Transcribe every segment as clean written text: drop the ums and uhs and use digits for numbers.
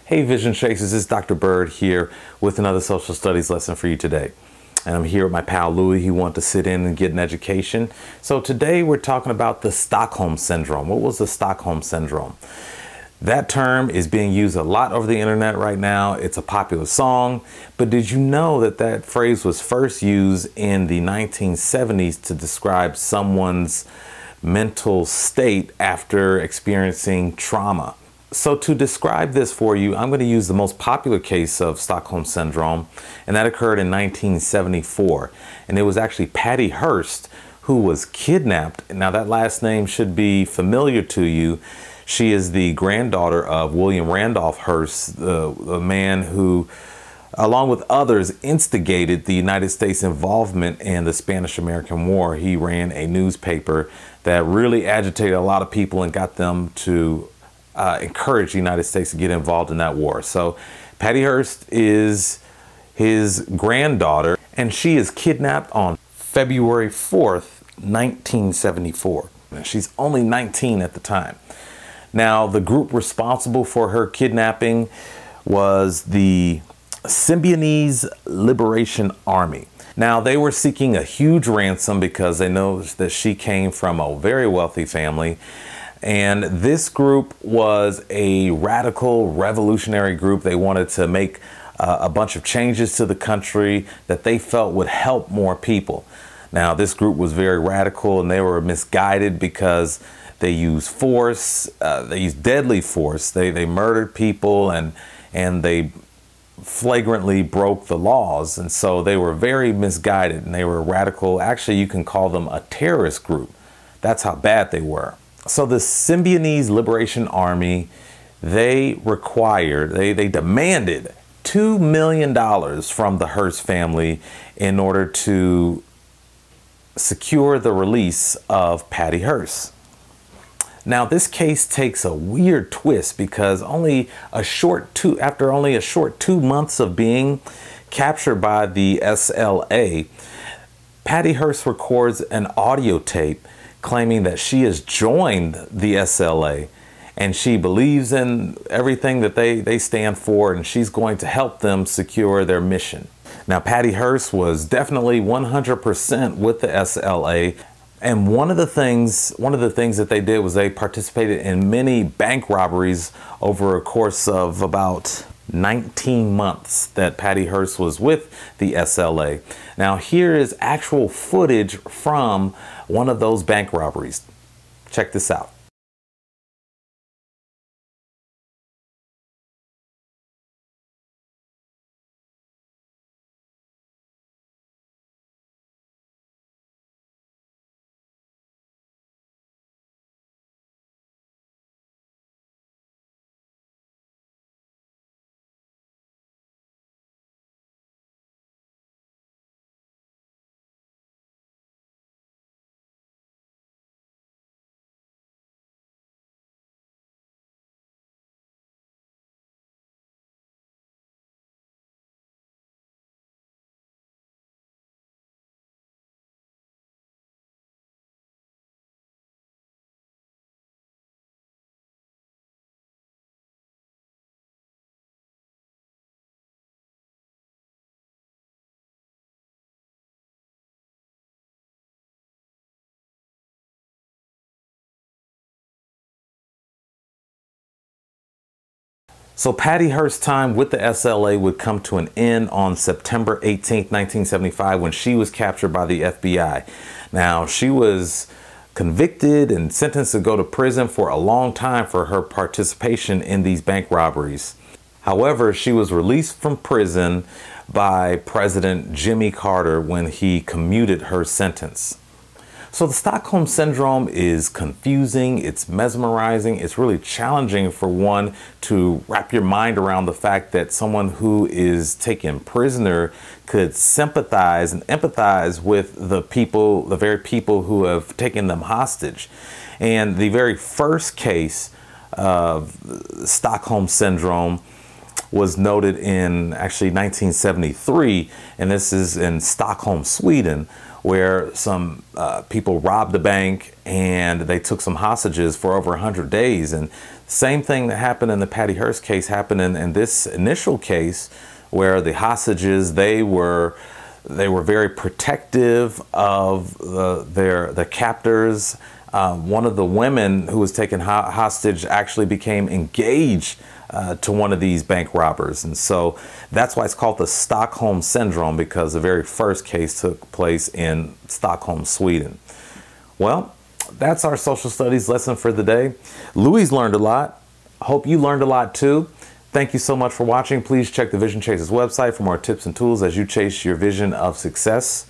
Hey Vision Chasers, it's Dr. Byrd here with another social studies lesson for you today. And I'm here with my pal Louie. He wanted to sit in and get an education. So today we're talking about the Stockholm Syndrome. What was the Stockholm Syndrome? That term is being used a lot over the internet right now. It's a popular song, but did you know that that phrase was first used in the 1970s to describe someone's mental state after experiencing trauma? So to describe this for you, I'm going to use the most popular case of Stockholm Syndrome, and that occurred in 1974. And it was actually Patty Hearst who was kidnapped. Now that last name should be familiar to you. She is the granddaughter of William Randolph Hearst, the man who, along with others, instigated the United States involvement in the Spanish-American War. He ran a newspaper that really agitated a lot of people and got them to encourage the United States to get involved in that war. So Patty Hearst is his granddaughter, and she is kidnapped on February 4th, 1974. She's only 19 at the time. Now, the group responsible for her kidnapping was the Symbionese Liberation Army. Now, they were seeking a huge ransom because they know that she came from a very wealthy family. And this group was a radical revolutionary group. They wanted to make a bunch of changes to the country that they felt would help more people. Now, this group was very radical, and they were misguided because they used force, they used deadly force. They murdered people and they flagrantly broke the laws. And so they were very misguided, and they were radical. Actually, you can call them a terrorist group. That's how bad they were. So the Symbionese Liberation Army, they demanded $2 million from the Hearst family in order to secure the release of Patty Hearst. Now, this case takes a weird twist because after only a short 2 months of being captured by the SLA, Patty Hearst records an audio tape claiming that she has joined the SLA and she believes in everything that they stand for, and she's going to help them secure their mission. Now, Patty Hearst was definitely 100% with the SLA. And one of the things that they did was they participated in many bank robberies over a course of about 19 months that Patty Hearst was with the SLA. Now, here is actual footage from one of those bank robberies. Check this out. So Patty Hearst's time with the SLA would come to an end on September 18th, 1975, when she was captured by the FBI. Now, she was convicted and sentenced to go to prison for a long time for her participation in these bank robberies. However, she was released from prison by President Jimmy Carter when he commuted her sentence. So the Stockholm Syndrome is confusing, it's mesmerizing, it's really challenging for one to wrap your mind around the fact that someone who is taken prisoner could sympathize and empathize with the very people who have taken them hostage. And the very first case of Stockholm Syndrome was noted in actually 1973, and this is in Stockholm, Sweden, where some people robbed the bank and they took some hostages for over 100 days. And same thing that happened in the Patty Hearst case happened in this initial case, where the hostages, they were very protective of the captors. One of the women who was taken hostage actually became engaged to one of these bank robbers. And so that's why it's called the Stockholm Syndrome, because the very first case took place in Stockholm, Sweden. Well, that's our social studies lesson for the day. Louis learned a lot. Hope you learned a lot too. Thank you so much for watching. Please check the Vision Chasers website for more tips and tools as you chase your vision of success.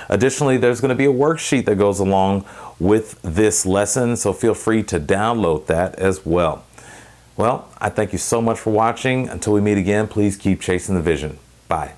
Additionally, there's going to be a worksheet that goes along with this lesson, so feel free to download that as well. Well, I thank you so much for watching. Until we meet again, please keep chasing the vision. Bye.